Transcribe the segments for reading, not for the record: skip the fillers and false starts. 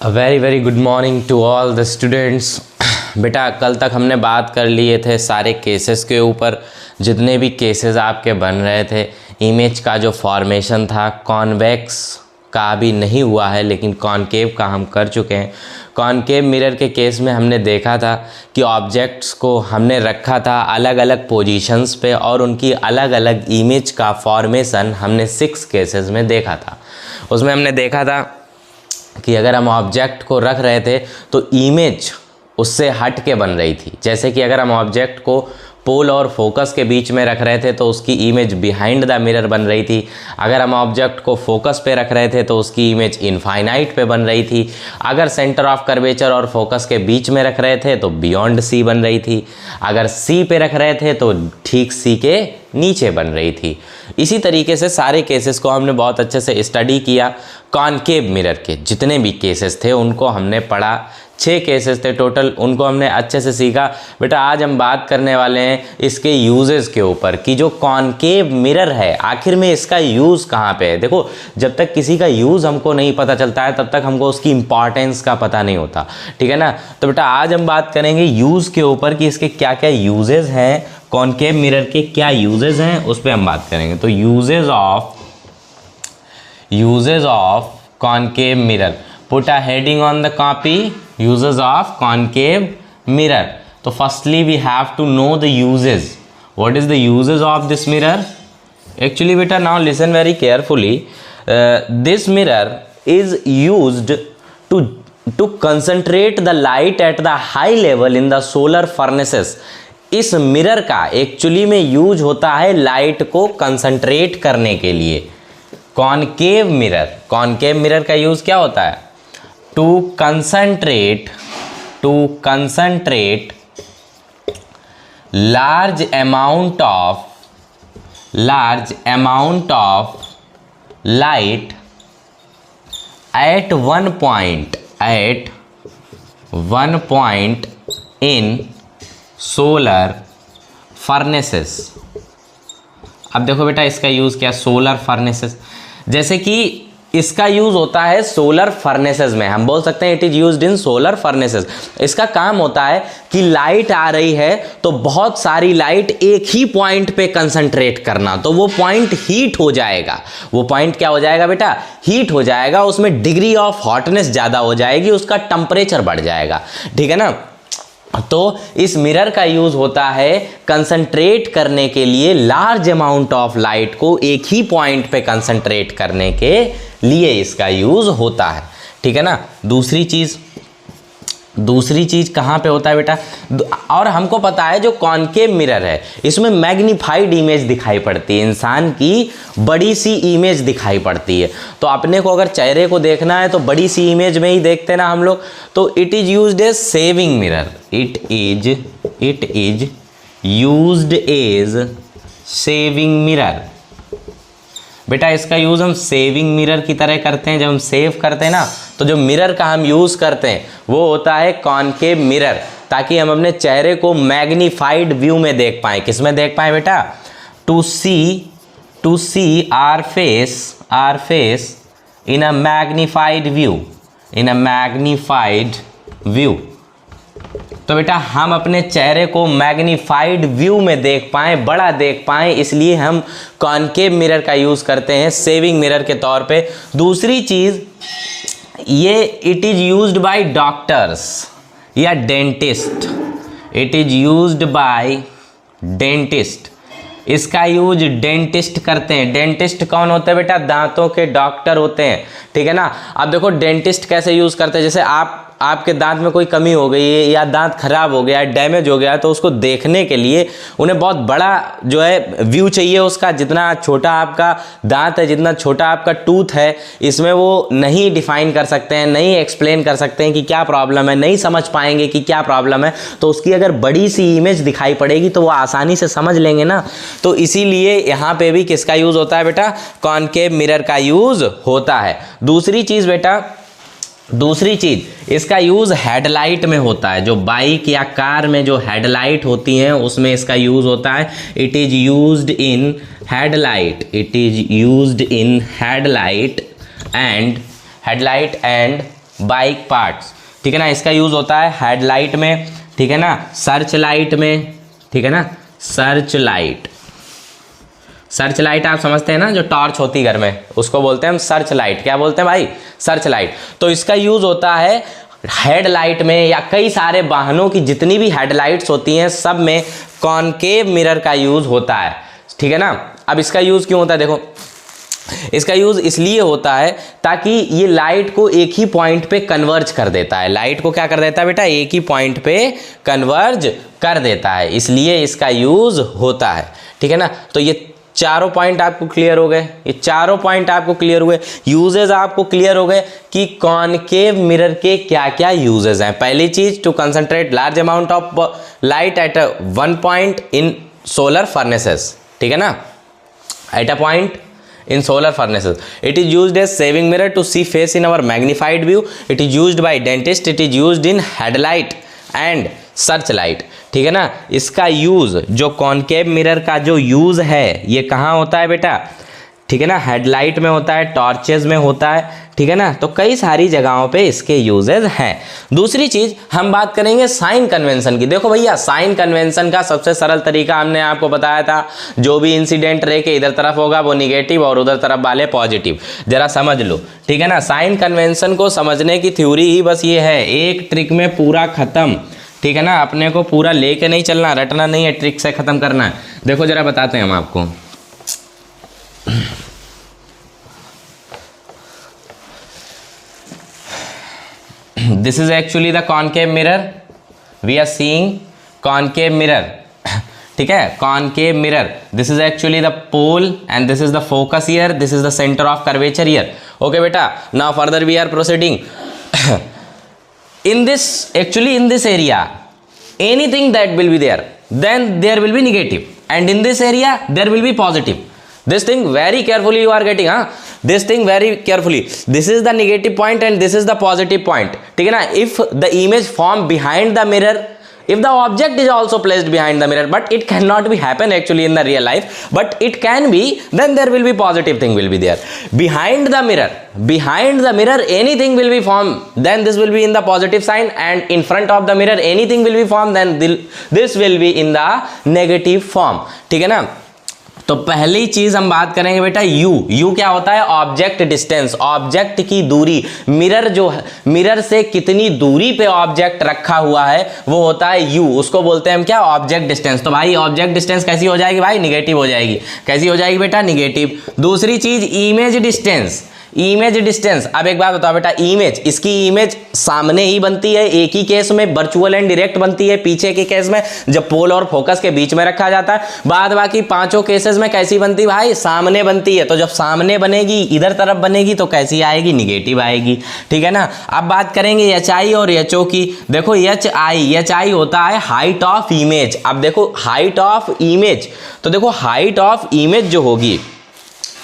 Very very good morning to all the students. बेटा कल तक हमने बात कर लिए थे सारे केसेस के ऊपर, जितने भी केसेस आपके बन रहे थे। इमेज का जो फॉर्मेशन था कॉन्वेक्स का अभी नहीं हुआ है, लेकिन कॉनकेव का हम कर चुके हैं। कॉनकेव मिरर के केस में हमने देखा था कि ऑब्जेक्ट्स को हमने रखा था अलग अलग पोजीशंस पे और उनकी अलग अलग इमेज का फॉर्मेशन हमने 6 केसेस में देखा था। उसमें हमने देखा था कि अगर हम ऑब्जेक्ट को रख रहे थे तो इमेज उससे हट के बन रही थी। जैसे कि अगर हम ऑब्जेक्ट को पोल और फोकस के बीच में रख रहे थे तो उसकी इमेज बिहाइंड द मिरर बन रही थी। अगर हम ऑब्जेक्ट को फोकस पे रख रहे थे तो उसकी इमेज इनफाइनाइट पे बन रही थी। अगर सेंटर ऑफ कर्वेचर और फोकस के बीच में रख रहे थे तो बियॉन्ड सी बन रही थी। अगर सी पे रख रहे थे तो ठीक सी के नीचे बन रही थी। इसी तरीके से सारे केसेस को हमने बहुत अच्छे से स्टडी किया। कॉनकेव मिरर के जितने भी केसेस थे उनको हमने पढ़ा। 6 केसेस थे टोटल, उनको हमने अच्छे से सीखा। बेटा आज हम बात करने वाले हैं इसके यूजेस के ऊपर कि जो कॉनकेव मिरर है आखिर में इसका यूज़ कहाँ पे है। देखो जब तक किसी का यूज़ हमको नहीं पता चलता है तब तक हमको उसकी इंपॉर्टेंस का पता नहीं होता, ठीक है ना। तो बेटा आज हम बात करेंगे यूज़ के ऊपर कि इसके क्या क्या यूजेस हैं, कॉनकेव मिरर के क्या यूजेस हैं, उस पर हम बात करेंगे। तो uses of concave mirror, put a heading on the copy, uses of concave mirror. So firstly we have to know the uses. What is the uses of this mirror? Actually beta now listen very carefully. This mirror is used to concentrate the light at the high level in the solar furnaces. इस mirror का actually में use होता है light को concentrate करने के लिए। Concave mirror का यूज क्या होता है? to concentrate large amount of light at one point in solar furnaces. अब देखो बेटा इसका यूज क्या, सोलर फर्नेसेस। जैसे कि इसका यूज होता है सोलर फर्नेसेस में, हम बोल सकते हैं it is used in solar furnaces. इसका काम होता है कि लाइट आ रही है तो बहुत सारी लाइट एक ही पॉइंट पे कंसंट्रेट करना, तो वो पॉइंट हीट हो जाएगा। वो पॉइंट क्या हो जाएगा बेटा? हीट हो जाएगा, उसमें डिग्री ऑफ हॉटनेस ज़्यादा हो जाएगी, उसका टेम्परेचर बढ़ जाएगा, ठीक है ना। तो इस मिरर का यूज होता है कंसंट्रेट करने के लिए, लार्ज अमाउंट ऑफ लाइट को एक ही पॉइंट पे कंसंट्रेट करने के लिए इसका यूज होता है, ठीक है ना। दूसरी चीज कहाँ पे होता है बेटा? और हमको पता है जो कॉनकेव मिरर है इसमें मैग्नीफाइड इमेज दिखाई पड़ती है, इंसान की बड़ी सी इमेज दिखाई पड़ती है। तो अपने को अगर चेहरे को देखना है तो बड़ी सी इमेज में ही देखते ना हम लोग। तो it is used as shaving mirror, it is used as shaving mirror. बेटा इसका यूज़ हम सेविंग मिरर की तरह करते हैं। जब हम सेव करते हैं ना तो जो मिरर का हम यूज़ करते हैं वो होता है कॉनकेव मिरर, ताकि हम अपने चेहरे को मैग्नीफाइड व्यू में देख पाएँ। किस में देख पाएँ बेटा? To see our face in a magnified view. तो बेटा हम अपने चेहरे को मैग्नीफाइड व्यू में देख पाएँ, बड़ा देख पाएँ, इसलिए हम कॉनकेव मिरर का यूज़ करते हैं सेविंग मिरर के तौर पे। दूसरी चीज़ ये it is used by doctors या dentist. It is used by dentist. इसका यूज डेंटिस्ट करते हैं। डेंटिस्ट कौन होते हैं बेटा? दांतों के डॉक्टर होते हैं, ठीक है ना। अब देखो डेंटिस्ट कैसे यूज़ करते हैं, जैसे आपके दांत में कोई कमी हो गई है या दांत खराब हो गया है, डैमेज हो गया है, तो उसको देखने के लिए उन्हें बहुत बड़ा जो है व्यू चाहिए उसका। जितना छोटा आपका दांत है, जितना छोटा आपका टूथ है, इसमें वो नहीं डिफाइन कर सकते हैं, नहीं एक्सप्लेन कर सकते हैं कि क्या प्रॉब्लम है, नहीं समझ पाएंगे कि क्या प्रॉब्लम है। तो उसकी अगर बड़ी सी इमेज दिखाई पड़ेगी तो वो आसानी से समझ लेंगे ना। तो इसीलिए यहाँ पे भी किसका यूज़ होता है बेटा? कॉनकेव मिरर का यूज़ होता है। दूसरी चीज इसका यूज हेडलाइट में होता है। जो बाइक या कार में जो हेडलाइट होती हैं उसमें इसका यूज होता है। It is used in headlight and bike parts, ठीक है ना। इसका यूज़ होता है हेडलाइट में, ठीक है ना, सर्च लाइट में, ठीक है ना, सर्च लाइट। सर्च लाइट आप समझते हैं ना, जो टॉर्च होती है घर में, उसको बोलते हैं हम सर्च लाइट। क्या बोलते हैं भाई? Search light. तो इसका यूज़ होता है हेडलाइट में, या कई सारे वाहनों की जितनी भी हेडलाइट्स होती हैं सब में कॉनकेव मिरर का यूज़ होता है, ठीक है ना। अब इसका यूज़ क्यों होता है? देखो, इसका यूज़ इसलिए होता है ताकि ये लाइट को एक ही पॉइंट पे कन्वर्ज कर देता है। लाइट को क्या कर देता है बेटा? एक ही पॉइंट पे कन्वर्ज कर देता है, इसलिए इसका यूज़ होता है, ठीक है ना। तो ये चारों पॉइंट आपको क्लियर हो गए, ये चारों पॉइंट आपको क्लियर हुए, यूजेज आपको क्लियर हो गए कि कॉनकेव मिरर के क्या क्या यूजेज हैं। पहली चीज, to concentrate large amount of light at one point in solar furnaces, ठीक है ना, at a point in solar furnaces. It is used as saving mirror to see face in our magnified view. It is used by dentist. It is used in headlight and search light, ठीक है ना। इसका use, जो concave mirror का जो use है, ये कहाँ होता है बेटा? ठीक है ना, हेडलाइट में होता है, टॉर्चेज में होता है, ठीक है ना। तो कई सारी जगहों पे इसके यूजेज हैं। दूसरी चीज हम बात करेंगे साइन कन्वेंशन की। देखो भैया, साइन कन्वेंशन का सबसे सरल तरीका हमने आपको बताया था, जो भी इंसिडेंट रे के इधर तरफ होगा वो निगेटिव और उधर तरफ वाले पॉजिटिव। जरा समझ लो, ठीक है ना। साइन कन्वेंशन को समझने की थ्योरी ही बस ये है, एक ट्रिक में पूरा खत्म, ठीक है ना। अपने को पूरा लेके नहीं चलना, रटना नहीं है, ट्रिक से खत्म करना है। देखो जरा बताते हैं हम आपको। This is actually the concave mirror. We are seeing concave mirror. ठीक है, concave mirror. This is actually the pole and this is the focus here. This is the center of curvature here. Okay बेटा, now further we are proceeding. In this, actually in this area, anything that will be there, then there will be negative, and in this area there will be positive. This thing very carefully you are getting, huh? This thing very carefully. This is the negative point and this is the positive point, ठीक है ना। If the image form behind the mirror, if the object is also placed behind the mirror, but it cannot be happen actually in the real life, but it can be, then there will be positive thing will be there. Behind the mirror anything will be formed, then this will be in the positive sign, and in front of the mirror anything will be formed, then this will be in the negative form, ठीक है ना। तो पहली चीज हम बात करेंगे बेटा यू क्या होता है? ऑब्जेक्ट डिस्टेंस, ऑब्जेक्ट की दूरी। मिरर जो है, मिरर से कितनी दूरी पे ऑब्जेक्ट रखा हुआ है वो होता है यू, उसको बोलते हैं हम क्या? Object distance. तो भाई ऑब्जेक्ट डिस्टेंस कैसी हो जाएगी भाई? निगेटिव हो जाएगी। कैसी हो जाएगी बेटा? निगेटिव। दूसरी चीज इमेज डिस्टेंस, इमेज डिस्टेंस। अब एक बात बताओ बेटा, इमेज, इसकी इमेज सामने ही बनती है एक ही केस में, वर्चुअल एंड डायरेक्ट बनती है पीछे के केस में, जब पोल और फोकस के बीच में रखा जाता है। बाद बाकी पांचों केसेस में कैसी बनती भाई? सामने बनती है। तो जब सामने बनेगी, इधर तरफ बनेगी, तो कैसी आएगी? निगेटिव आएगी, ठीक है ना। अब बात करेंगे एचआई और एचओ की। देखो एचआई होता है हाइट ऑफ इमेज। अब देखो हाइट ऑफ इमेज, तो देखो हाइट ऑफ इमेज जो होगी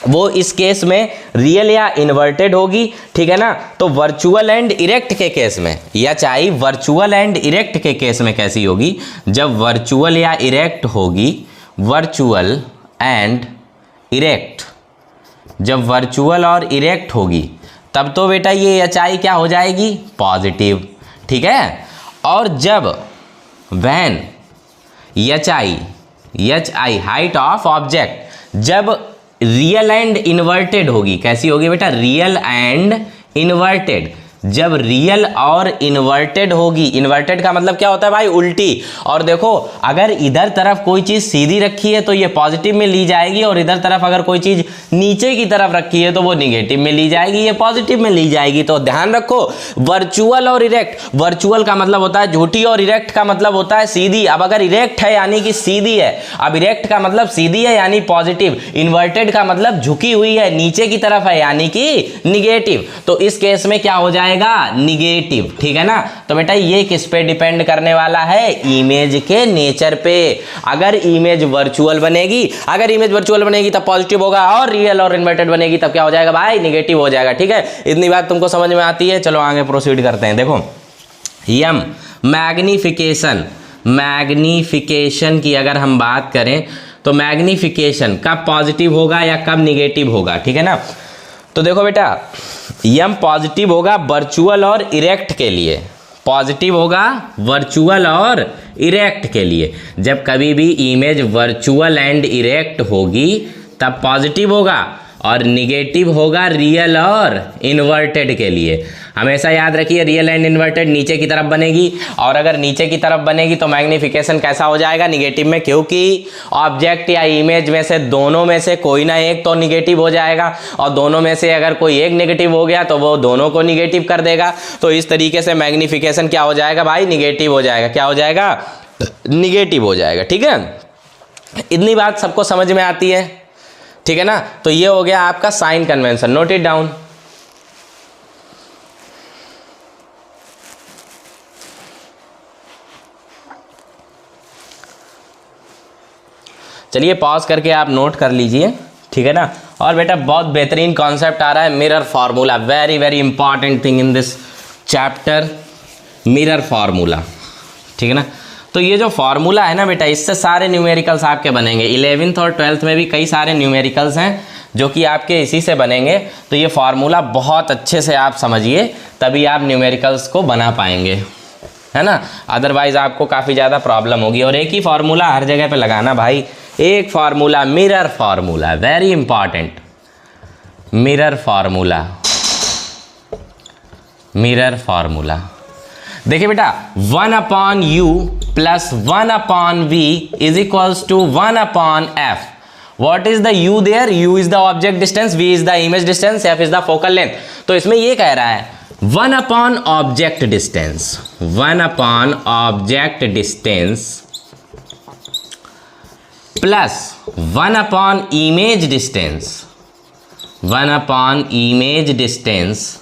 वो इस केस में रियल या इन्वर्टेड होगी, ठीक है ना। तो वर्चुअल एंड इरेक्ट के केस में, या चाहे वर्चुअल एंड इरेक्ट के केस में कैसी होगी? जब वर्चुअल या इरेक्ट होगी, वर्चुअल एंड इरेक्ट, जब वर्चुअल और इरेक्ट होगी तब तो बेटा ये एचआई क्या हो जाएगी? पॉजिटिव, ठीक है। और जब when HI height of object जब रियल एंड इन्वर्टेड होगी, कैसी होगी बेटा? Real and inverted. जब रियल और इन्वर्टेड होगी, इन्वर्टेड का मतलब क्या होता है भाई? उल्टी। और देखो अगर इधर तरफ कोई चीज सीधी रखी है तो ये पॉजिटिव में ली जाएगी, और इधर तरफ अगर कोई चीज नीचे की तरफ रखी है तो वो निगेटिव में ली जाएगी, ये पॉजिटिव में ली जाएगी। तो ध्यान रखो, वर्चुअल और इरेक्ट, वर्चुअल का मतलब होता है झूठी और इरेक्ट का मतलब होता है सीधी। अब अगर इरेक्ट है यानी कि सीधी है, अब इरेक्ट का मतलब सीधी है यानी पॉजिटिव, इन्वर्टेड का मतलब झुकी हुई है, नीचे की तरफ है यानी कि निगेटिव। तो इस केस में क्या हो जाएगा? निगेटिव, ठीक है ना। तो बेटा ये किस पे डिपेंड करने वाला है? इमेज के नेचर पे। अगर इमेज वर्चुअल बनेगी, तब पॉजिटिव होगा, और रियल और इन्वर्टेड बनेगी तब क्या हो जाएगा भाई? निगेटिव हो जाएगा, ठीक है। इतनी बात तुमको समझ में आती है? चलो आगे प्रोसीड करते हैं। देखो यम मैग्निफिकेशन, मैग्निफिकेशन की अगर हम बात करें तो मैग्निफिकेशन कब पॉजिटिव होगा या कब निगेटिव होगा, ठीक है ना। तो देखो बेटा यम पॉजिटिव होगा वर्चुअल और इरेक्ट के लिए, पॉजिटिव होगा वर्चुअल और इरेक्ट के लिए। जब कभी भी इमेज वर्चुअल एंड इरेक्ट होगी तब पॉजिटिव होगा, और निगेटिव होगा रियल और इन्वर्टेड के लिए। हमेशा याद रखिए रियल एंड इन्वर्टेड नीचे की तरफ बनेगी, और अगर नीचे की तरफ बनेगी तो मैग्नीफिकेशन कैसा हो जाएगा, निगेटिव में, क्योंकि ऑब्जेक्ट या इमेज में से दोनों में से कोई ना एक तो निगेटिव हो जाएगा, और दोनों में से अगर कोई एक निगेटिव हो गया तो वो दोनों को निगेटिव कर देगा। तो इस तरीके से मैग्नीफिकेशन क्या हो जाएगा भाई, निगेटिव हो जाएगा। क्या हो जाएगा, निगेटिव हो जाएगा। ठीक है, इतनी बात सबको समझ में आती है, ठीक है ना। तो ये हो गया आपका sign convention, note it down. चलिए पॉज करके आप नोट कर लीजिए, ठीक है ना। और बेटा बहुत बेहतरीन कॉन्सेप्ट आ रहा है, mirror formula, very very important thing in this chapter, mirror formula, ठीक है ना। तो ये जो फार्मूला है ना बेटा, इससे सारे न्यूमेरिकल्स आपके बनेंगे। 11th और 12th में भी कई सारे न्यूमेरिकल्स हैं जो कि आपके इसी से बनेंगे। तो ये फार्मूला बहुत अच्छे से आप समझिए, तभी आप न्यूमेरिकल्स को बना पाएंगे, है ना। अदरवाइज आपको काफ़ी ज़्यादा प्रॉब्लम होगी। और एक ही फार्मूला हर जगह पे लगाना भाई, एक formula, mirror formula, very important, mirror formula, mirror formula. देखिए बेटा 1/u plus 1/v is equals to 1/f। What is the u there, u is the object distance, v is the image distance, f is the focal length. तो इसमें ये कह रहा है 1/ object distance, 1/ object distance plus 1/ image distance, 1/ image distance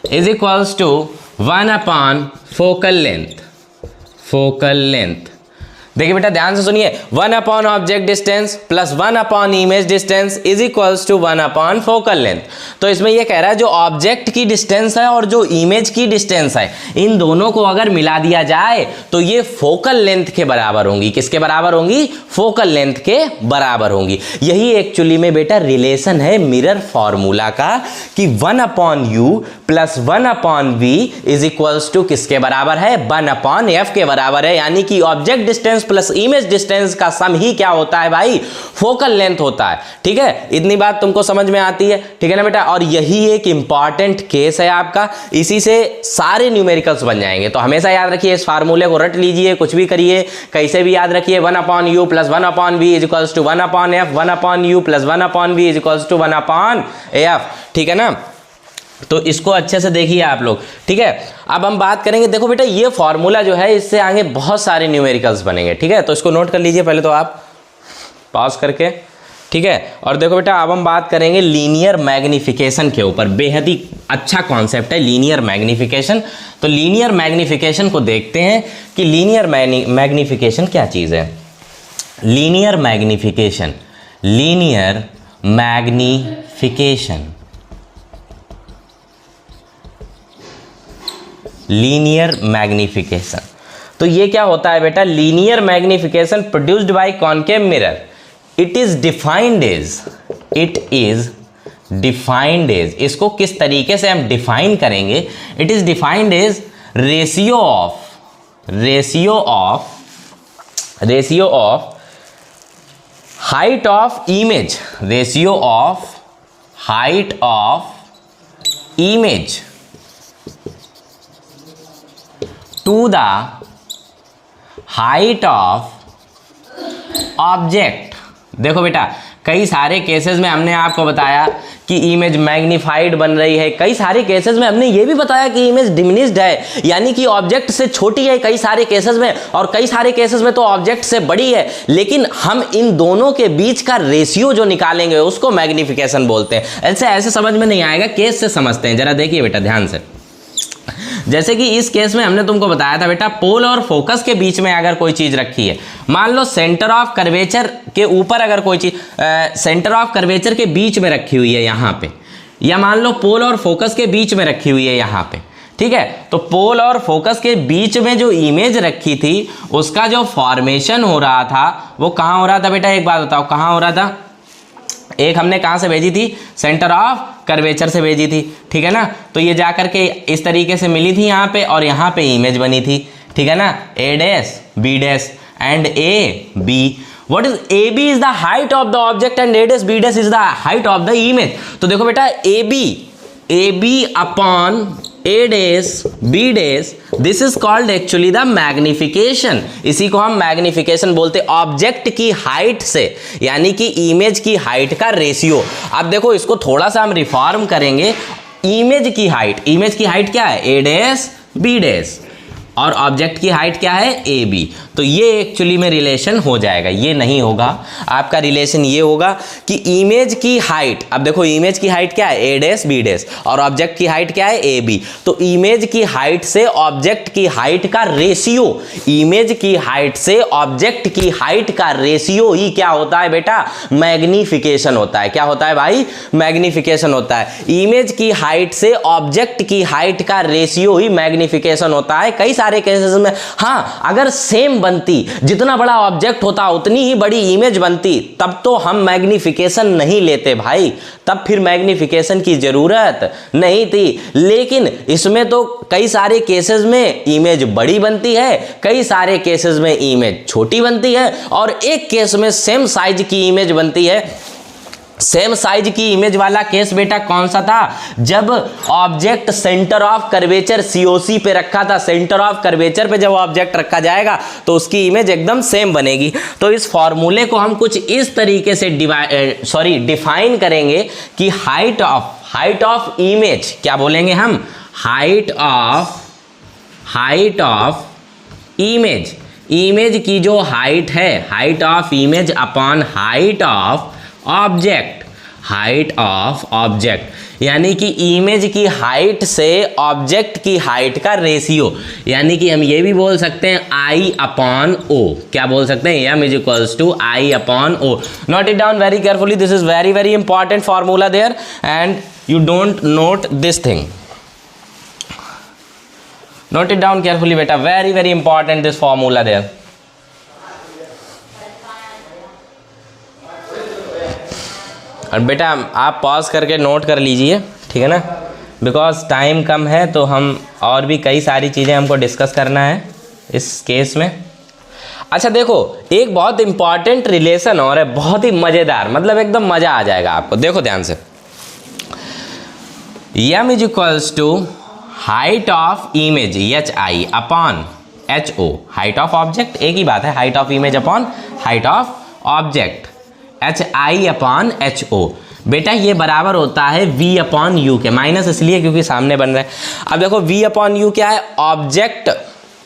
is equals to 1/ focal length, focal length. देखिए बेटा ध्यान से सुनिए, 1/ object distance plus 1/ image distance is equals to 1/ focal length. तो इसमें यह कह रहा है जो ऑब्जेक्ट की डिस्टेंस है और जो इमेज की डिस्टेंस है, इन दोनों को अगर मिला दिया जाए तो ये फोकल लेंथ के बराबर होंगी। किसके बराबर होंगी, फोकल लेंथ के बराबर होंगी। यही एक्चुअली में बेटा रिलेशन है मिरर फॉर्मूला का, कि 1/u plus 1/v is equals to किसके बराबर है, 1/f के बराबर है। यानी कि object distance plus image distance का सम ही क्या होता है भाई, फोकल लेंथ होता है। ठीक है, इतनी बात तुमको समझ में आती है, ठीक है ना बेटा। और यही एक इंपॉर्टेंट केस है आपका, इसी से सारे न्यूमेरिकल्स बन जाएंगे। तो हमेशा याद रखिए, इस फार्मूले को रट लीजिए, कुछ भी करिए, कैसे भी याद रखिए। 1/u plus 1/v is equals to 1/f, 1/u plus 1/v is equals to 1/f, ठीक है ना। तो इसको अच्छे से देखिए आप लोग, ठीक है। अब हम बात करेंगे, देखो बेटा ये फॉर्मूला जो है, इससे आगे बहुत सारे न्यूमेरिकल्स बनेंगे, ठीक है। तो इसको नोट कर लीजिए पहले तो आप पॉज करके, ठीक है। और देखो बेटा अब हम बात करेंगे लीनियर मैग्निफिकेशन के ऊपर, बेहद ही अच्छा कॉन्सेप्ट है लीनियर मैग्निफिकेशन। तो लीनियर मैग्निफिकेशन को देखते हैं कि लीनियर मैग्निफिकेशन क्या चीज़ है। Linear magnification, linear magnification, linear magnification. तो ये क्या होता है बेटा, linear magnification produced by concave mirror. It is defined as, it is defined as, इसको किस तरीके से हम डिफाइन करेंगे, it is defined as ratio of height of image, ratio of height of image to the height of object. देखो बेटा कई सारे केसेस में हमने आपको बताया कि इमेज मैग्नीफाइड बन रही है, कई सारे केसेस में हमने ये भी बताया कि इमेज डिमिनिश्ड है, यानी कि ऑब्जेक्ट से छोटी है कई सारे केसेस में, और कई सारे केसेस में तो ऑब्जेक्ट से बड़ी है। लेकिन हम इन दोनों के बीच का रेशियो जो निकालेंगे उसको मैग्निफिकेशन बोलते हैं। ऐसे समझ में नहीं आएगा, केस से समझते हैं। जरा देखिए बेटा ध्यान से, जैसे कि इस केस में हमने तुमको बताया था बेटा, पोल और फोकस के बीच में अगर कोई चीज रखी है, मान लो सेंटर ऑफ कर्वेचर के ऊपर अगर कोई चीज सेंटर ऑफ कर्वेचर के बीच में रखी हुई है यहाँ पे, या मान लो पोल और फोकस के बीच में रखी हुई है यहाँ पे, ठीक है। तो पोल और फोकस के बीच में जो इमेज रखी थी उसका जो फॉर्मेशन हो रहा था वो कहाँ हो रहा था बेटा, एक बात बताओ कहाँ हो रहा था, एक हमने कहाँ से भेजी थी, सेंटर ऑफ कर्वेचर से भेजी थी, ठीक है ना। तो ये जा करके इस तरीके से मिली थी यहाँ पे और यहाँ पे इमेज बनी थी, ठीक है ना, A dash B dash and A B. What is AB is the height of the object and A dash B dash is the height of the image। तो देखो बेटा AB upon A dash B dash this is called actually the magnification। इसी को हम magnification बोलते हैं object की height से, यानी कि इमेज की हाइट का रेशियो। अब देखो इसको थोड़ा सा हम रिफॉर्म करेंगे। इमेज की हाइट क्या है, A डैश B डैश, और ऑब्जेक्ट की हाइट क्या है, ए बी। तो ये एक्चुअली में रिलेशन हो जाएगा, ये नहीं होगा आपका रिलेशन, ये होगा कि इमेज की हाइट, अब देखो इमेज की हाइट क्या है, ए डैश बी डैश, और ऑब्जेक्ट की हाइट क्या है, ए बी। तो इमेज की हाइट से ऑब्जेक्ट की हाइट का रेशियो, इमेज की हाइट से ऑब्जेक्ट की हाइट का रेशियो ही क्या होता है बेटा, मैग्निफिकेशन होता है। क्या होता है भाई, मैग्निफिकेशन होता है। इमेज की हाइट से ऑब्जेक्ट की हाइट का रेशियो ही मैग्निफिकेशन होता है कई सारे केसेस में। हाँ, अगर सेम बनती, जितना बड़ा ऑब्जेक्ट होता उतनी ही बड़ी इमेज बनती, तब तो हम मैग्निफिकेशन नहीं लेते भाई, तब फिर मैग्निफिकेशन की जरूरत नहीं थी। लेकिन इसमें तो कई सारे केसेस में इमेज बड़ी बनती है, कई सारे केसेस में इमेज छोटी बनती है, और एक केस में सेम साइज की इमेज बनती है। सेम साइज की इमेज वाला केस बेटा कौन सा था, जब object centre of curvature COC पे रखा था। सेंटर ऑफ कर्वेचर पे जब ऑब्जेक्ट रखा जाएगा तो उसकी इमेज एकदम सेम बनेगी। तो इस फॉर्मूले को हम कुछ इस तरीके से डिफाइन करेंगे कि हाइट ऑफ इमेज, क्या बोलेंगे हम, हाइट ऑफ इमेज, इमेज की जो हाइट है, height of image upon height of object, height of object, यानी कि इमेज की हाइट से ऑब्जेक्ट की हाइट का रेशियो, यानी कि हम ये भी बोल सकते हैं I अपॉन O। क्या बोल सकते हैं, m is equals to I upon O। Note it down very carefully, this is very very important formula there and you don't note this thing. Note it down carefully बेटा, very very important this formula there. और बेटा आप pause करके note कर लीजिए, ठीक है ना, बिकॉज टाइम कम है, तो हम और भी कई सारी चीज़ें हमको डिस्कस करना है इस केस में। अच्छा देखो, एक बहुत इंपॉर्टेंट रिलेशन और है, बहुत ही मज़ेदार, मतलब एकदम मज़ा आ जाएगा आपको। देखो ध्यान से, m is equals to height of image HI upon HO, height of object एक ही बात है, height of image upon height of object HI upon HO। बेटा ये बराबर होता है V अपॉन U के, माइनस इसलिए क्योंकि सामने बन रहा है। अब देखो V अपॉन U क्या है, ऑब्जेक्ट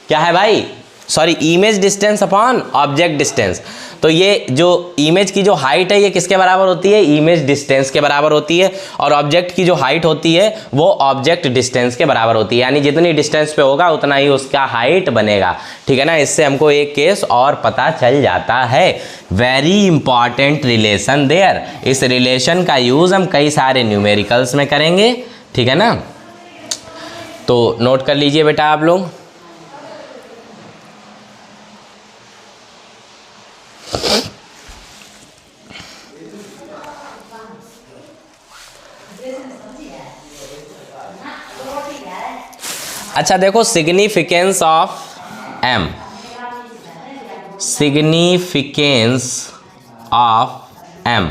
क्या है भाई, image distance upon object distance. तो ये जो इमेज की जो हाइट है ये किसके बराबर होती है, इमेज डिस्टेंस के बराबर होती है, और ऑब्जेक्ट की जो हाइट होती है वो ऑब्जेक्ट डिस्टेंस के बराबर होती है, यानी जितनी डिस्टेंस पे होगा उतना ही उसका हाइट बनेगा, ठीक है ना। इससे हमको एक केस और पता चल जाता है, वेरी इंपॉर्टेंट रिलेशन देयर। इस रिलेशन का यूज हम कई सारे न्यूमेरिकल्स में करेंगे, ठीक है ना। तो नोट कर लीजिए बेटा आप लोग। अच्छा देखो, significance of m, significance of m,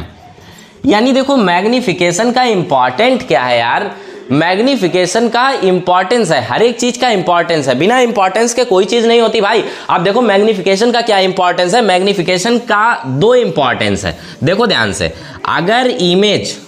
यानी देखो मैग्निफिकेशन का इंपॉर्टेंट क्या है यार, मैग्निफिकेशन का इंपॉर्टेंस है, हर एक चीज का इंपॉर्टेंस है, बिना इंपॉर्टेंस के कोई चीज नहीं होती भाई। आप देखो मैग्निफिकेशन का क्या इंपॉर्टेंस है, मैग्निफिकेशन का दो इंपॉर्टेंस है। देखो ध्यान से, अगर इमेज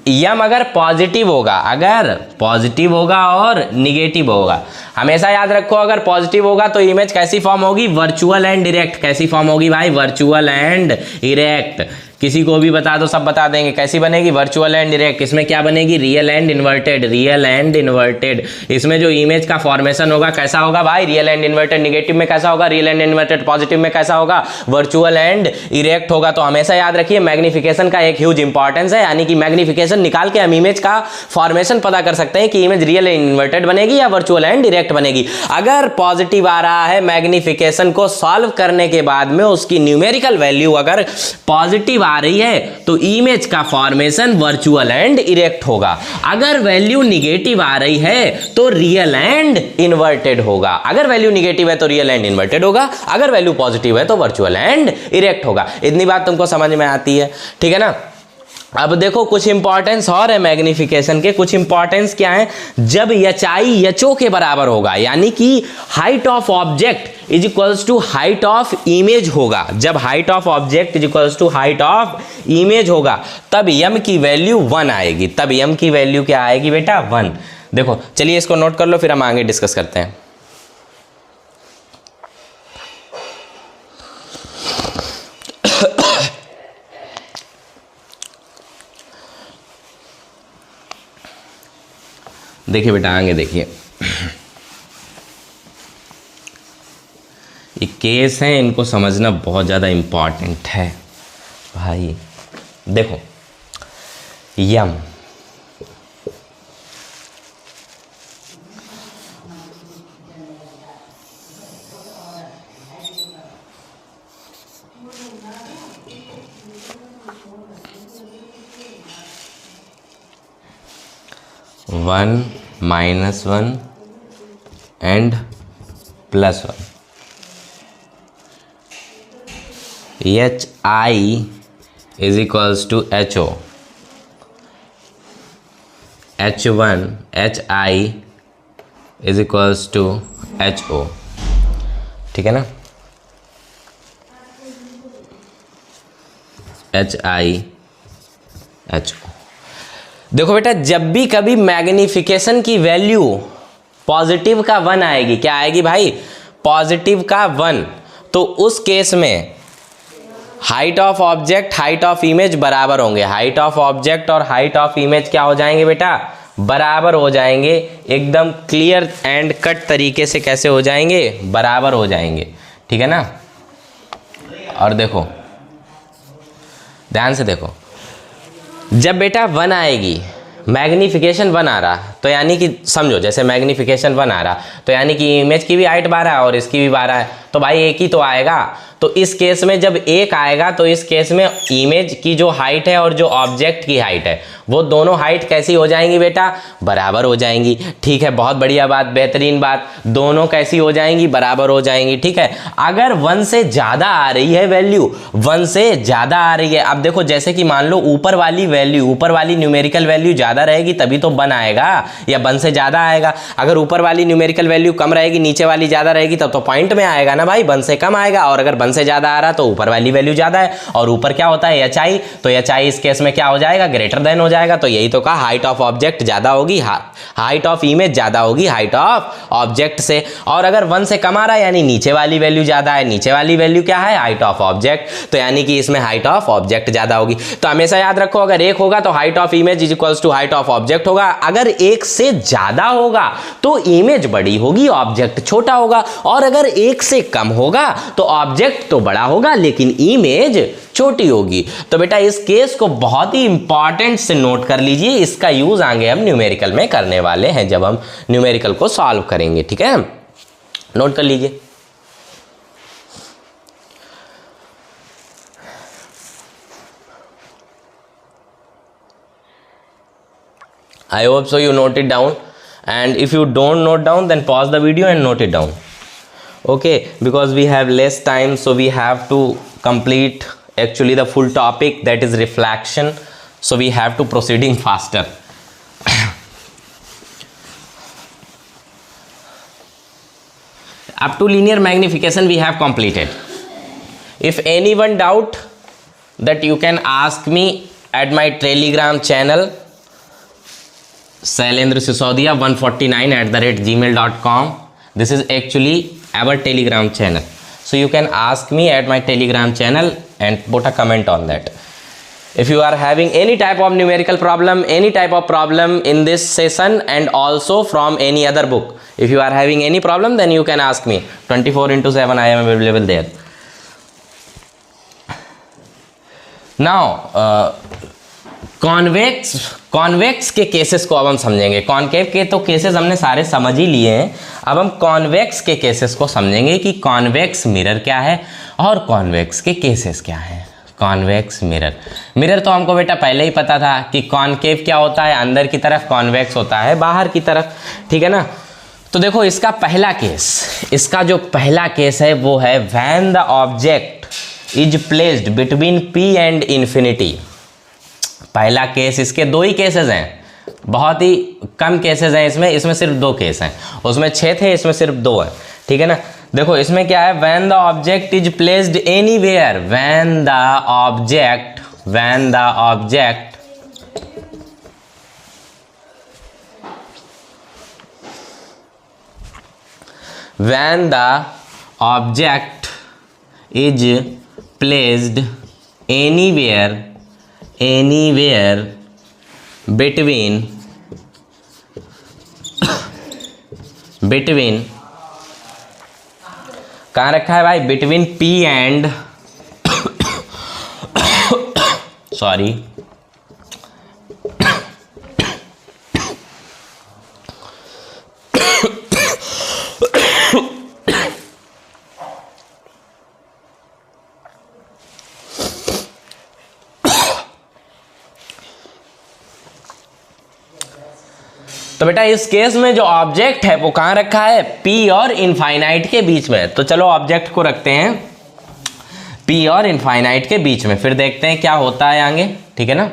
m अगर पॉजिटिव होगा, अगर पॉजिटिव होगा और निगेटिव होगा, हमेशा याद रखो, अगर पॉजिटिव होगा तो इमेज कैसी फॉर्म होगी, वर्चुअल एंड डायरेक्ट। कैसी फॉर्म होगी भाई, वर्चुअल एंड डायरेक्ट। किसी को भी बता दो, सब बता देंगे कैसी बनेगी, वर्चुअल एंड डायरेक्ट। इसमें क्या बनेगी, real and inverted, real and inverted. इसमें जो इमेज का फॉर्मेशन होगा कैसा होगा भाई, रियल एंड इन्वर्टेड। निगेटिव में कैसा होगा, रियल एंड इन्वर्टेड। पॉजिटिव में कैसा होगा, वर्चुअल एंड इरेक्ट होगा। तो हमेशा याद रखिए मैग्निफिकेशन का एक ह्यूज इंपॉर्टेंस है, यानी कि मैग्निफिकेशन निकाल के हम इमेज का फॉर्मेशन पता कर सकते हैं कि इमेज रियल एंड इन्वर्टेड बनेगी या वर्चुअल एंड डायरेक्ट बनेगी। अगर पॉजिटिव आ रहा है, मैग्निफिकेशन को सॉल्व करने के बाद में उसकी न्यूमेरिकल वैल्यू अगर पॉजिटिव आ रही है तो इमेज का फॉर्मेशन वर्चुअल एंड इरेक्ट होगा। अगर वैल्यू निगेटिव आ रही है तो रियल एंड इन्वर्टेड होगा। अगर वैल्यू निगेटिव है तो रियल एंड इन्वर्टेड होगा, अगर वैल्यू पॉजिटिव है तो वर्चुअल एंड इरेक्ट होगा। इतनी बात तुमको समझ में आती है, ठीक है ना। अब देखो कुछ इंपॉर्टेंस और है मैग्निफिकेशन के। कुछ इंपॉर्टेंस क्या है, जब एचआई एचओ के बराबर होगा, यानी कि height of object is equals to height of image होगा। जब height of object is equals to height of image होगा तब एम की वैल्यू 1 आएगी। तब एम की वैल्यू क्या आएगी बेटा, 1। देखो चलिए इसको नोट कर लो, फिर हम आगे डिस्कस करते हैं। देखिए बेटा आगे देखिए, ये केस हैं, इनको समझना बहुत ज़्यादा इम्पॉर्टेंट है भाई। देखो M one -1 and +1, H I is equals to H O, H1 H I is equals to H O, ठीक है ना। H I H O. देखो बेटा जब भी कभी मैग्निफिकेशन की वैल्यू पॉजिटिव का 1 आएगी, क्या आएगी भाई, पॉजिटिव का 1, तो उस केस में height of object height of image बराबर होंगे। हाइट ऑफ ऑब्जेक्ट और हाइट ऑफ इमेज क्या हो जाएंगे बेटा, बराबर हो जाएंगे। एकदम क्लियर एंड कट तरीके से कैसे हो जाएंगे, बराबर हो जाएंगे, ठीक है ना। और देखो ध्यान से देखो, जब बेटा 1 आएगी, मैग्निफिकेशन 1 आ रहा तो यानी कि समझो जैसे मैग्निफिकेशन 1 आ रहा तो यानी कि इमेज की भी हाइट 12 है और इसकी भी 12 है, तो भाई एक ही तो आएगा। तो इस केस में जब 1 आएगा तो इस केस में इमेज की जो हाइट है और जो ऑब्जेक्ट की हाइट है वो दोनों हाइट कैसी हो जाएंगी बेटा, बराबर हो जाएंगी, ठीक है। बहुत बढ़िया बात, बेहतरीन बात, दोनों कैसी हो जाएंगी, बराबर हो जाएंगी, ठीक है। अगर 1 से ज़्यादा आ रही है वैल्यू, 1 से ज़्यादा आ रही है, अब देखो जैसे कि मान लो ऊपर वाली वैल्यू, ऊपर वाली न्यूमेरिकल वैल्यू ज़्यादा रहेगी तभी तो 1 आएगा, या 1 से ज़्यादा आएगा। अगर ऊपर वाली न्यूमेरिकल वैल्यू कम रहेगी, नीचे वाली ज़्यादा रहेगी, तब तो पॉइंट में आएगा ना भाई, 1 से कम आएगा। और अगर 1 से ज़्यादा आ रहा तो ऊपर वाली वैल्यू ज़्यादा है, और ऊपर क्या होता है एच आई, तो एच आई इस केस में क्या हो जाएगा, ग्रेटर देन हो जाएगा। तो यही तो कहा, हाइट ऑफ ऑब्जेक्ट ज़्यादा होगी, हाइट ऑफ इमेज ज़्यादा होगी हाइट ऑफ ऑब्जेक्ट से। और अगर 1 से कम आ रहा है यानी नीचे वाली वैल्यू ज़्यादा है, नीचे वाली वैल्यू क्या है, हाइट ऑफ ऑब्जेक्ट, तो यानी कि इसमें हाइट ऑफ ऑब्जेक्ट ज़्यादा होगी। तो हमेशा याद रखो, अगर 1 होगा तो height of image is equals to height of object होगा। अगर 1 से ज़्यादा होगा तो इमेज बड़ी होगी, ऑब्जेक्ट छोटा होगा। और अगर 1 से कम होगा तो ऑब्जेक्ट तो बड़ा होगा लेकिन इमेज छोटी होगी। तो बेटा इस केस को बहुत ही इंपॉर्टेंट से नोट कर लीजिए, इसका यूज आगे हम न्यूमेरिकल में करने वाले हैं जब हम न्यूमेरिकल को सॉल्व करेंगे, ठीक है, नोट कर लीजिए। I hope so you note it down, and if you don't note down then pause the video and note it down, okay, because we have less time, so we have to complete actually the full topic, that is reflection, so we have to proceeding faster. Up to linear magnification we have completed. If anyone doubt that you can ask me at my Telegram channel Shailendra Sisodia 149@gmail.com. This is actually our Telegram channel, so you can ask me at my Telegram channel and put a comment on that. If you are having any type of numerical problem, any type of problem in this session and also from any other book, if you are having any problem then you can ask me 24/7. I am available there. Now convex के cases को अब हम समझेंगे। Concave के तो cases हमने सारे समझ ही लिए हैं, अब हम कॉन्वेक्स के केसेस को समझेंगे कि कॉन्वेक्स मिरर क्या है और कॉन्वेक्स के केसेस क्या हैं। Convex mirror. मिरर तो हमको बेटा पहले ही पता था कि कॉनकेव क्या होता है, अंदर की तरफ, कॉन्वेक्स होता है बाहर की तरफ, ठीक है ना। तो देखो इसका पहला केस, इसका जो पहला केस है वो है when the object is placed between P and infinity. पहला केस, इसके दो ही केसेस हैं, बहुत ही कम केसेस हैं इसमें सिर्फ दो केस हैं, उसमें 6 थे, इसमें सिर्फ 2 है, ठीक है ना। देखो इसमें क्या है, when the object is placed anywhere, when the object when the object is placed anywhere between कहाँ रखा है भाई, बिटवीन P एंड सॉरी तो बेटा इस केस में जो ऑब्जेक्ट है वो कहाँ रखा है, P और इनफाइनाइट के बीच में। तो चलो ऑब्जेक्ट को रखते हैं P और इनफाइनाइट के बीच में, फिर देखते हैं क्या होता है आगे, ठीक है ना।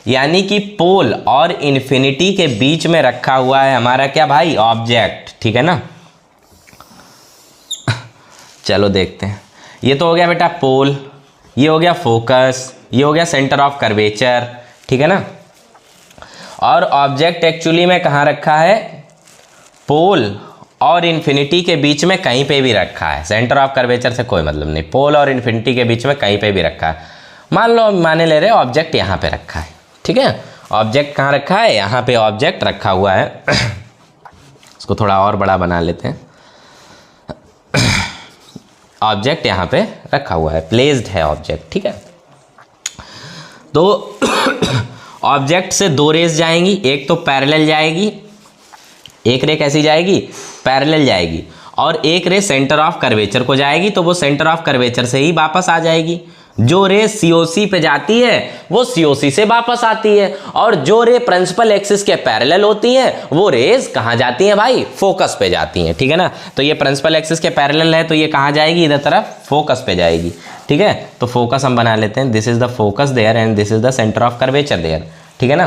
यानी कि पोल और इन्फिनिटी के बीच में रखा हुआ है हमारा क्या भाई, ऑब्जेक्ट, ठीक है ना। चलो देखते हैं, ये तो हो गया बेटा पोल, ये हो गया फोकस, ये हो गया सेंटर ऑफ कर्वेचर, ठीक है ना। और ऑब्जेक्ट एक्चुअली में कहाँ रखा है, पोल और इन्फिनिटी के बीच में कहीं पे भी रखा है, सेंटर ऑफ कर्वेचर से कोई मतलब नहीं, पोल और इन्फिनिटी के बीच में कहीं पे भी रखा है। मान लो माने ले रहे ऑब्जेक्ट यहाँ पे रखा है, ठीक है। ऑब्जेक्ट कहाँ रखा है, यहाँ पे ऑब्जेक्ट रखा हुआ है। इसको थोड़ा और बड़ा बना लेते हैं। ऑब्जेक्ट यहाँ पे रखा हुआ है, प्लेस्ड है ऑब्जेक्ट, ठीक है। तो ऑब्जेक्ट से 2 रेज जाएंगी, एक तो पैरेलल जाएगी, एक रे कैसी जाएगी, पैरेलल जाएगी, और एक रे सेंटर ऑफ कर्वेचर को जाएगी, तो वो सेंटर ऑफ कर्वेचर से ही वापस आ जाएगी। जो रे COC पे जाती है वो COC से वापस आती है, और जो रे प्रिंसिपल एक्सिस के पैरेलल होती हैं वो रेज कहाँ जाती हैं भाई, फोकस पे जाती हैं, ठीक है ना। तो ये प्रिंसिपल एक्सिस के पैरेलल है तो ये कहाँ जाएगी, इधर तरफ फोकस पे जाएगी, ठीक है। तो फोकस हम बना लेते हैं, this is the focus there and this is the centre of curvature there, ठीक है ना।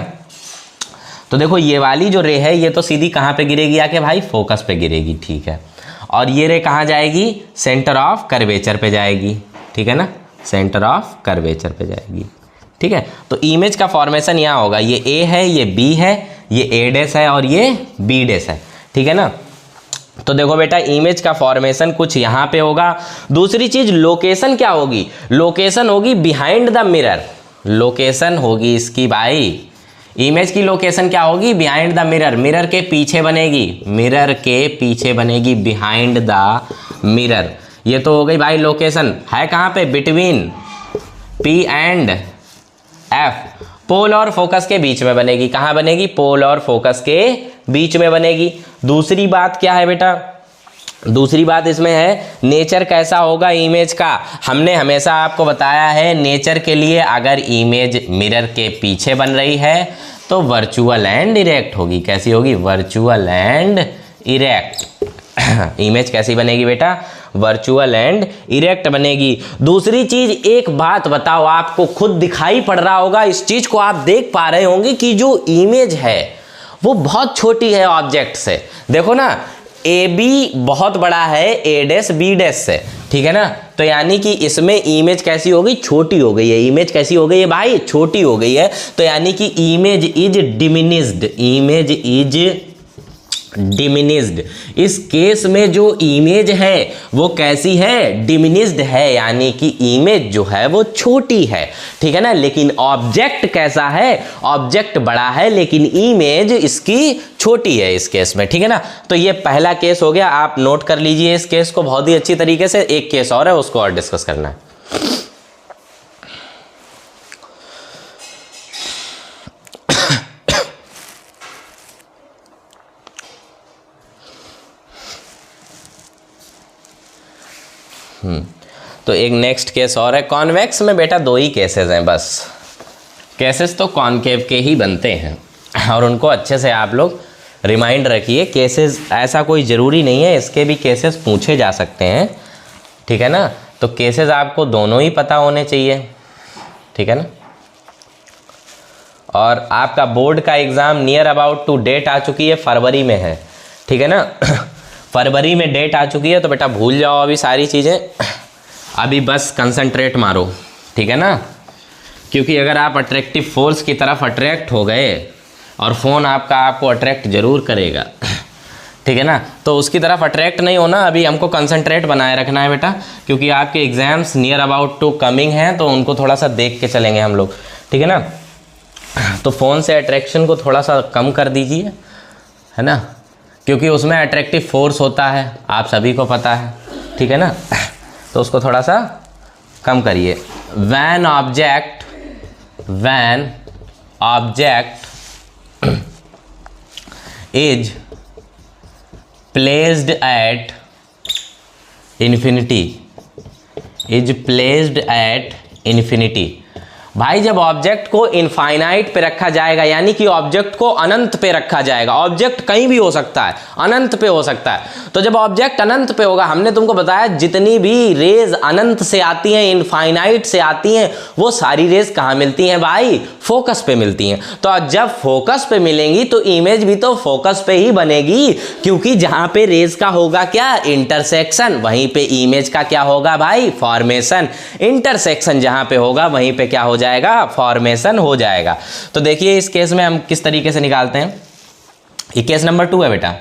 तो देखो ये वाली जो रे है ये तो सीधी कहाँ पे गिरेगी आके भाई, फोकस पे गिरेगी, ठीक है। और ये रे कहाँ जाएगी, सेंटर ऑफ कर्वेचर पे जाएगी, ठीक है ना, सेंटर ऑफ कर्वेचर पे जाएगी, ठीक है। तो इमेज का फॉर्मेशन यहाँ होगा, ये A है, ये B है, ये A' है और ये B' है, ठीक है ना। तो देखो बेटा इमेज का फॉर्मेशन कुछ यहाँ पे होगा। दूसरी चीज लोकेशन क्या होगी, लोकेशन होगी बिहाइंड द मिरर, लोकेशन होगी इसकी भाई, इमेज की लोकेशन क्या होगी, बिहाइंड द मिरर, मिरर के पीछे बनेगी, मिरर के पीछे बनेगी, बिहाइंड द मिरर। ये तो हो गई भाई लोकेशन, है कहाँ पे, बिटवीन P एंड F, पोल और फोकस के बीच में बनेगी, कहाँ बनेगी, पोल और फोकस के बीच में बनेगी। दूसरी बात क्या है बेटा, दूसरी बात इसमें है नेचर कैसा होगा इमेज का। हमने हमेशा आपको बताया है नेचर के लिए अगर इमेज मिरर के पीछे बन रही है तो वर्चुअल एंड इरेक्ट होगी, कैसी होगी, वर्चुअल एंड इरेक्ट। इमेज कैसी बनेगी बेटा, वर्चुअल एंड इरेक्ट बनेगी। दूसरी चीज एक बात बताओ, आपको खुद दिखाई पड़ रहा होगा, इस चीज को आप देख पा रहे होंगे कि जो इमेज है वो बहुत छोटी है ऑब्जेक्ट से। देखो ना AB बहुत बड़ा है A' B' से, ठीक है ना। तो यानी कि इसमें इमेज कैसी हो गई, छोटी हो गई है, इमेज कैसी हो गई है भाई, छोटी हो गई है। तो यानी कि image is diminished, image is diminished. इस केस में जो इमेज है वो कैसी है, डिमिनिस्ड है, यानी कि इमेज जो है वो छोटी है, ठीक है ना। लेकिन ऑब्जेक्ट कैसा है, ऑब्जेक्ट बड़ा है लेकिन इमेज इसकी छोटी है इस केस में, ठीक है ना। तो ये पहला केस हो गया, आप नोट कर लीजिए इस केस को बहुत ही अच्छी तरीके से। एक केस और है उसको और डिस्कस करना है। तो एक नेक्स्ट केस और है। कॉन्वेक्स में बेटा 2 ही केसेस हैं बस। केसेस तो कॉनकेव के ही बनते हैं और उनको अच्छे से आप लोग रिमाइंड रखिए। केसेस ऐसा कोई ज़रूरी नहीं है, इसके भी केसेस पूछे जा सकते हैं, ठीक है ना। तो केसेस आपको दोनों ही पता होने चाहिए, ठीक है ना। और आपका बोर्ड का exam near about to date आ चुकी है, फरवरी में है, ठीक है ना। फरवरी में डेट आ चुकी है, तो बेटा भूल जाओ अभी सारी चीज़ें, अभी बस कंसंट्रेट मारो, ठीक है ना। क्योंकि अगर आप अट्रैक्टिव फोर्स की तरफ अट्रैक्ट हो गए, और फ़ोन आपको अट्रैक्ट ज़रूर करेगा, ठीक है ना, तो उसकी तरफ अट्रैक्ट नहीं होना, अभी हमको कंसंट्रेट बनाए रखना है बेटा। क्योंकि आपके exams near about to coming हैं, तो उनको थोड़ा सा देख के चलेंगे हम लोग, ठीक है ना। तो फ़ोन से अट्रैक्शन को थोड़ा सा कम कर दीजिए, है ना, क्योंकि उसमें अट्रैक्टिव फोर्स होता है, आप सभी को पता है, ठीक है ना। तो उसको थोड़ा सा कम करिए। When object is placed at infinity. भाई जब ऑब्जेक्ट को इनफाइनाइट पे रखा जाएगा, यानी कि ऑब्जेक्ट को अनंत पे रखा जाएगा, ऑब्जेक्ट कहीं भी हो सकता है, अनंत पे हो सकता है, तो जब ऑब्जेक्ट अनंत पे होगा, हमने तुमको बताया जितनी भी रेज अनंत से आती हैं, इनफाइनाइट से आती हैं, वो सारी रेज कहाँ मिलती हैं भाई? फोकस पे मिलती हैं। तो जब फोकस पे मिलेंगी तो इमेज भी तो फोकस पे ही बनेगी, क्योंकि जहां पे रेज का होगा क्या? इंटरसेक्शन, वहीं पे इमेज का क्या होगा भाई? फॉर्मेशन। इंटरसेक्शन जहां पे होगा वहीं पे क्या हो जाएगा? फॉर्मेशन हो जाएगा। तो देखिए इस केस में हम किस तरीके से निकालते हैं। ये केस नंबर 2 है बेटा,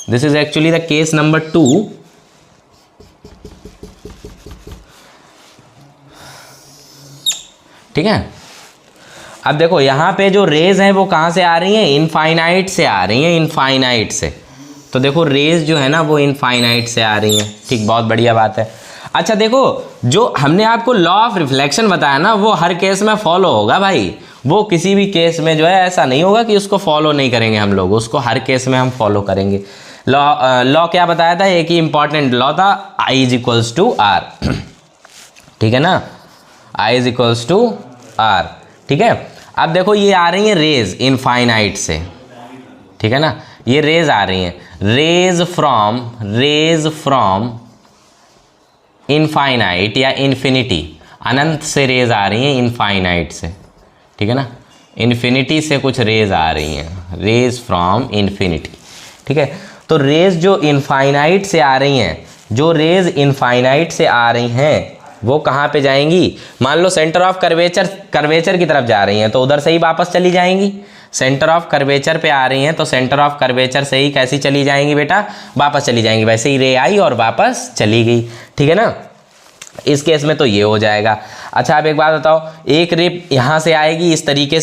this is actually the case number 2। ठीक है, अब देखो यहां पे जो रेज हैं वो कहां से आ रही हैं? इनफाइनाइट से आ रही हैं, इनफाइनाइट से। तो देखो रेज जो है ना वो इनफाइनाइट से आ रही हैं, ठीक, बहुत बढ़िया बात है। अच्छा देखो, जो हमने आपको लॉ ऑफ रिफ्लेक्शन बताया ना, वो हर केस में फॉलो होगा भाई, वो किसी भी केस में जो है ऐसा नहीं होगा कि उसको फॉलो नहीं करेंगे हम लोग, उसको हर केस में हम फॉलो करेंगे। लॉ क्या बताया था? एक ही इंपॉर्टेंट लॉ था, I is equals to R, ठीक है ना, I is equals to R, ठीक है। अब देखो ये आ रही है रेज इनफाइनाइट से, ठीक है ना, ये रेज आ रही हैं, रेज फ्रॉम इनफाइनाइट या इन्फिनिटी, अनंत से रेज आ रही हैं इनफाइनाइट से, ठीक है ना, इन्फिनिटी से कुछ रेज आ रही हैं, रेज फ्रॉम इन्फिनिटी, ठीक है। तो रेज जो इनफाइनाइट से आ रही हैं, जो रेज इनफाइनाइट से आ रही हैं वो कहाँ पे जाएंगी? मान लो सेंटर ऑफ कर्वेचर की तरफ जा रही हैं, तो उधर से ही वापस चली जाएंगी। सेंटर ऑफ कर्वेचर पे आ रही हैं तो सेंटर ऑफ कर्वेचर से ही कैसी चली जाएंगी बेटा? वापस चली जाएंगी। वैसे ही रे आई और वापस चली गई, ठीक है ना। इस केस में तो ये हो जाएगा। अच्छा अब एक बात बताओ, एक रे यहाँ से आएगी इस तरीके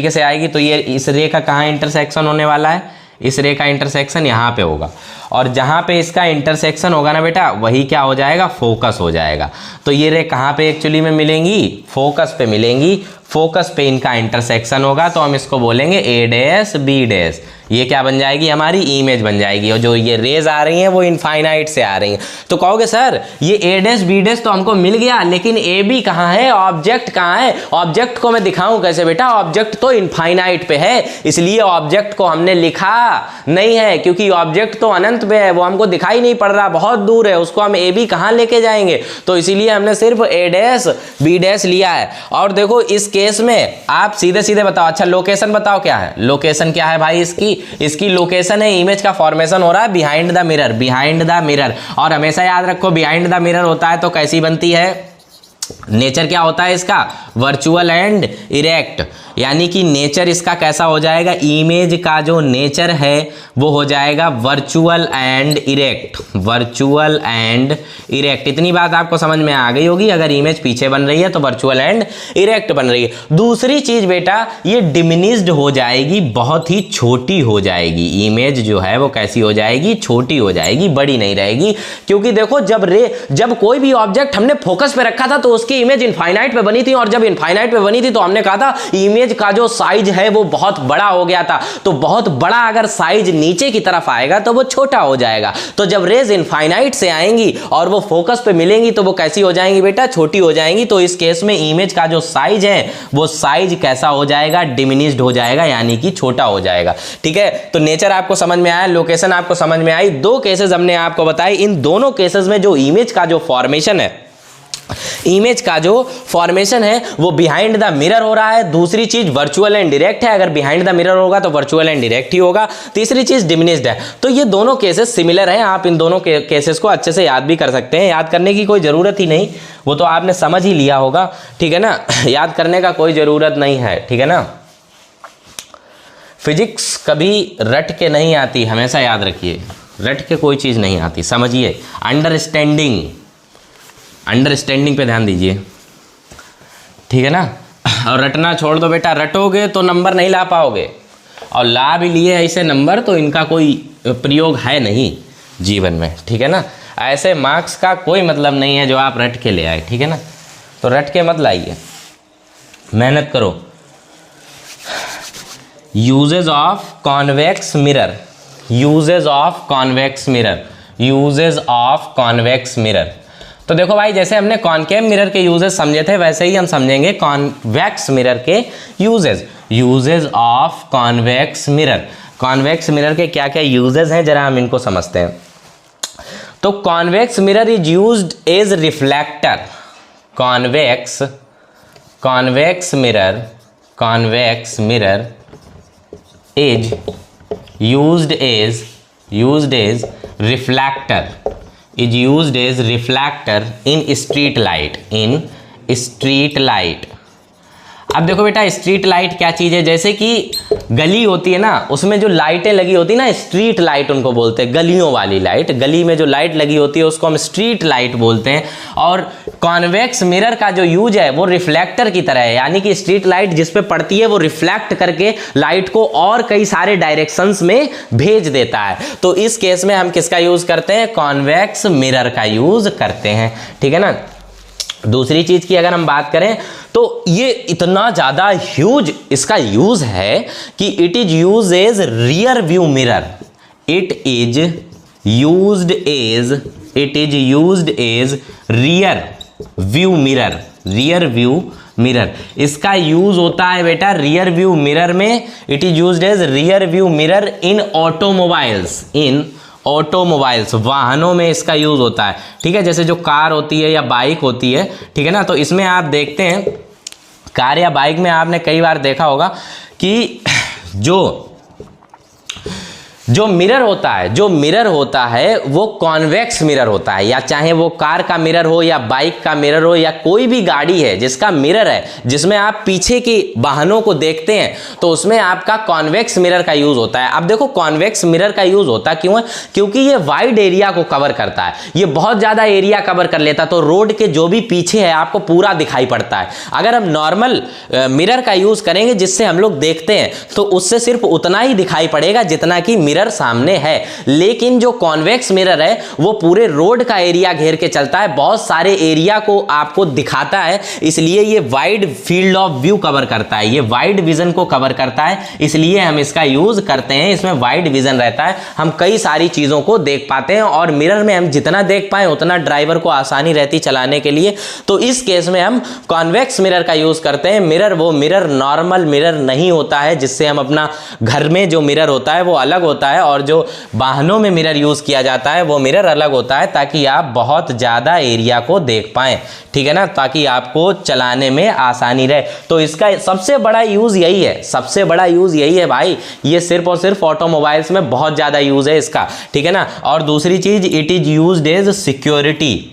से आएगी, तो ये इस रे का कहाँ इंटरसेक्शन होने वाला है? इस रे का इंटरसेक्शन यहाँ पे होगा, और जहाँ पे इसका इंटरसेक्शन होगा ना बेटा, वही क्या हो जाएगा? फोकस हो जाएगा। तो ये रे कहाँ पे एक्चुअली में मिलेंगी? फोकस पे मिलेंगी। फोकस पे इनका इंटरसेक्शन होगा, तो हम इसको बोलेंगे A डैश B डैश। ये क्या बन जाएगी? हमारी इमेज बन जाएगी। और जो ये रेज आ रही हैं वो इनफाइनाइट से आ रही हैं। तो कहोगे सर ये A डैश B डैश तो हमको मिल गया, लेकिन A B कहाँ है? ऑब्जेक्ट कहाँ है? ऑब्जेक्ट को मैं दिखाऊं कैसे बेटा? ऑब्जेक्ट तो इनफाइनाइट पे है, इसलिए ऑब्जेक्ट को हमने लिखा नहीं है, क्योंकि ऑब्जेक्ट तो अनंत पे है, वो हमको दिखाई नहीं पड़ रहा, बहुत दूर है, उसको हम A B कहाँ लेके जाएंगे? तो इसीलिए हमने सिर्फ A डैश B डैश लिया है। और देखो इस केस में आप सीधे सीधे बताओ, अच्छा लोकेशन बताओ क्या है? लोकेशन क्या है भाई इसकी लोकेशन है, इमेज का फॉर्मेशन हो रहा है बिहाइंड द मिरर। और हमेशा याद रखो बिहाइंड द मिरर होता है तो कैसी बनती है? नेचर क्या होता है इसका? वर्चुअल एंड इरेक्ट, यानी कि नेचर इसका कैसा हो जाएगा? इमेज का जो नेचर है वो हो जाएगा वर्चुअल एंड इरेक्ट। इतनी बात आपको समझ में आ गई होगी। अगर इमेज पीछे बन रही है तो वर्चुअल एंड इरेक्ट बन रही है। दूसरी चीज बेटा, ये डिमिनिश्ड हो जाएगी, बहुत ही छोटी हो जाएगी। इमेज जो है वो कैसी हो जाएगी? छोटी हो जाएगी, बड़ी नहीं रहेगी। क्योंकि देखो जब कोई भी ऑब्जेक्ट हमने फोकस पे रखा था तो उसकी इमेज इनफाइनाइट पे बनी थी, और जब इनफाइनाइट पे बनी थी तो हमने कहा था इमेज का जो साइज है वो बहुत बड़ा हो गया था। तो बहुत बड़ा अगर साइज नीचे की तरफ आएगा तो वो छोटा हो जाएगा। तो जब रेज इनफाइनाइट से आएंगी और वो फोकस पे मिलेंगी तो वो कैसी हो जाएंगी बेटा, छोटी हो जाएंगी। तो इस केस में इमेज का जो साइज है वो साइज कैसा हो जाएगा, डिमिनिश्ड हो जाएगा, यानी कि छोटा हो जाएगा। ठीक है, तो नेचर आपको समझ में आया, लोकेशन आपको समझ में आई। दो केसेस हमने आपको बताए, इन दोनों केसेस में जो इमेज का जो फॉर्मेशन है, इमेज का जो फॉर्मेशन है वो बिहाइंड द मिरर हो रहा है। दूसरी चीज वर्चुअल एंड डायरेक्ट है, अगर बिहाइंड द मिरर होगा तो वर्चुअल एंड डायरेक्ट ही होगा। तीसरी चीज डिमिनिश्ड है। तो ये दोनों केसेस सिमिलर हैं, आप इन दोनों केसेस को अच्छे से याद भी कर सकते हैं। याद करने की कोई जरूरत ही नहीं, वो तो आपने समझ ही लिया होगा। ठीक है ना, याद करने का कोई जरूरत नहीं है। ठीक है ना, फिजिक्स कभी रट के नहीं आती, हमेशा याद रखिए, रट के कोई चीज नहीं आती, समझिए। अंडरस्टैंडिंग पे ध्यान दीजिए, ठीक है ना। और रटना छोड़ दो बेटा, रटोगे तो नंबर नहीं ला पाओगे, और ला भी लिए ऐसे नंबर तो इनका कोई प्रयोग है नहीं जीवन में। ठीक है ना, ऐसे मार्क्स का कोई मतलब नहीं है जो आप रट के ले आए। ठीक है ना, तो रट के मत लाइए, मेहनत करो। Usages of convex mirror, usages of convex mirror, usages of convex mirror. तो देखो भाई, जैसे हमने कॉनकेव मिरर के यूजेज समझे थे वैसे ही हम समझेंगे कॉन्वेक्स मिरर के usages. Usages of convex mirror, convex mirror के क्या क्या यूजेज हैं जरा हम इनको समझते हैं। तो convex mirror is used as reflector, convex mirror is used as reflector in street light। अब देखो बेटा, स्ट्रीट लाइट क्या चीज़ है, जैसे कि गली होती है ना, उसमें जो लाइटें लगी होती है ना, स्ट्रीट लाइट उनको बोलते हैं, गलियों वाली लाइट। गली में जो लाइट लगी होती है उसको हम स्ट्रीट लाइट बोलते हैं। और कॉन्वेक्स मिरर का जो यूज है वो रिफ्लेक्टर की तरह है, यानी कि स्ट्रीट लाइट जिस पे पड़ती है वो रिफ्लेक्ट करके लाइट को और कई सारे डायरेक्शंस में भेज देता है। तो इस केस में हम किसका यूज करते हैं, कॉन्वेक्स मिरर का यूज करते हैं। ठीक है ना। दूसरी चीज की अगर हम बात करें तो ये इतना ज्यादा ह्यूज इसका यूज है कि it is use as rear view mirror, it is used as rear view mirror. इसका यूज होता है बेटा रियर व्यू मिरर में, it is used as rear view mirror in automobiles, वाहनों में इसका यूज होता है। ठीक है, जैसे जो कार होती है या बाइक होती है, ठीक है ना, तो इसमें आप देखते हैं कार या बाइक में आपने कई बार देखा होगा कि जो मिरर होता है वो कॉन्वेक्स मिरर होता है, या चाहे वो कार का मिरर हो या बाइक का मिरर हो या कोई भी गाड़ी है जिसका मिरर है, जिसमें आप पीछे की वाहनों को देखते हैं, तो उसमें आपका कॉन्वेक्स मिरर का यूज होता है। अब देखो कॉन्वेक्स मिरर का यूज होता क्यों है, क्योंकि ये वाइड एरिया को कवर करता है, ये बहुत ज्यादा एरिया कवर कर लेता, तो रोड के जो भी पीछे है आपको पूरा दिखाई पड़ता है। अगर हम नॉर्मल मिरर का यूज करेंगे जिससे हम लोग देखते हैं तो उससे सिर्फ उतना ही दिखाई पड़ेगा जितना कि मिरर सामने है। लेकिन जो कॉन्वेक्स मिरर है वो पूरे रोड का एरिया घेर के चलता है, बहुत सारे एरिया को आपको दिखाता है, इसलिए ये wide field of view cover करता है, ये वाइड विजन को कवर करता है, इसलिए हम इसका यूज करते हैं। इसमें वाइड विजन रहता है, हम कई सारी चीजों को देख पाते हैं, और मिरर में हम जितना देख पाए उतना ड्राइवर को आसानी रहती चलाने के लिए। तो इस केस में हम कॉन्वेक्स मिरर का यूज करते हैं। वो मिरर नॉर्मल मिरर नहीं होता है, जिससे हम अपना घर में जो मिरर होता है वो अलग होता है, और जो वाहनों में मिरर यूज किया जाता है वो मिरर अलग होता है, ताकि आप बहुत ज्यादा एरिया को देख पाएं। ठीक है ना, ताकि आपको चलाने में आसानी रहे। तो इसका सबसे बड़ा यूज यही है, भाई, ये सिर्फ और सिर्फ ऑटोमोबाइल्स में बहुत ज्यादा यूज है इसका। ठीक है ना। और दूसरी चीज, it is used as security,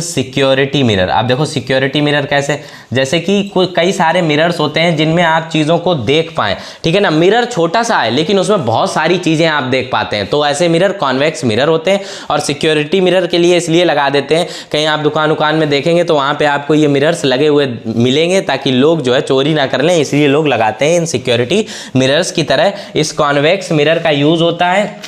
security mirror. आप देखो सिक्योरिटी मिरर कैसे, जैसे कि कई सारे मिरर्स होते हैं जिनमें आप चीज़ों को देख पाएं। ठीक है ना, मिरर छोटा सा है लेकिन उसमें बहुत सारी चीज़ें आप देख पाते हैं, तो ऐसे मिरर कॉन्वेक्स मिरर होते हैं। और सिक्योरिटी मिरर के लिए इसलिए लगा देते हैं, कहीं आप दुकान में देखेंगे तो वहाँ पर आपको ये मिरर्स लगे हुए मिलेंगे ताकि लोग जो है चोरी ना कर लें, इसलिए लोग लगाते हैं इन सिक्योरिटी मिरर्स की तरह। इस कॉन्वेक्स मिरर का यूज़ होता है।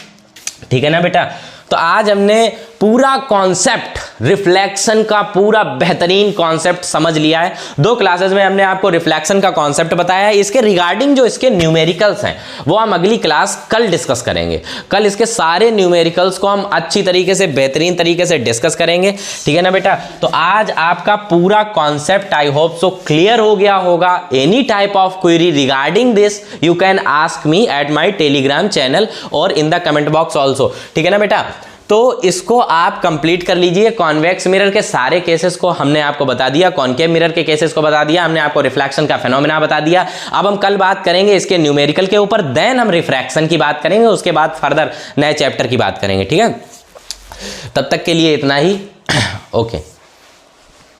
ठीक है ना बेटा। तो आज हमने पूरा कॉन्सेप्ट रिफ्लेक्शन का पूरा बेहतरीन कॉन्सेप्ट समझ लिया है। 2 क्लासेस में हमने आपको रिफ्लेक्शन का कॉन्सेप्ट बताया है। इसके रिगार्डिंग जो इसके न्यूमेरिकल्स हैं वो हम अगली क्लास कल डिस्कस करेंगे। कल इसके सारे न्यूमेरिकल्स को हम अच्छी तरीके से बेहतरीन तरीके से डिस्कस करेंगे, ठीक है ना बेटा। तो आज आपका पूरा concept I hope so clear हो गया होगा। Any type of query regarding this you can ask me at my telegram channel और in the comment box also, ठीक है ना बेटा। तो इसको आप कंप्लीट कर लीजिए। कॉन्वेक्स मिरर के सारे केसेस को हमने आपको बता दिया, कॉनकेव मिरर के केसेस को बता दिया, हमने आपको रिफ्लेक्शन का फेनोमेना बता दिया। अब हम कल बात करेंगे इसके न्यूमेरिकल के ऊपर, देन हम रिफ्रैक्शन की बात करेंगे, उसके बाद फर्दर नए चैप्टर की बात करेंगे, ठीक है। तब तक के लिए इतना ही, ओके।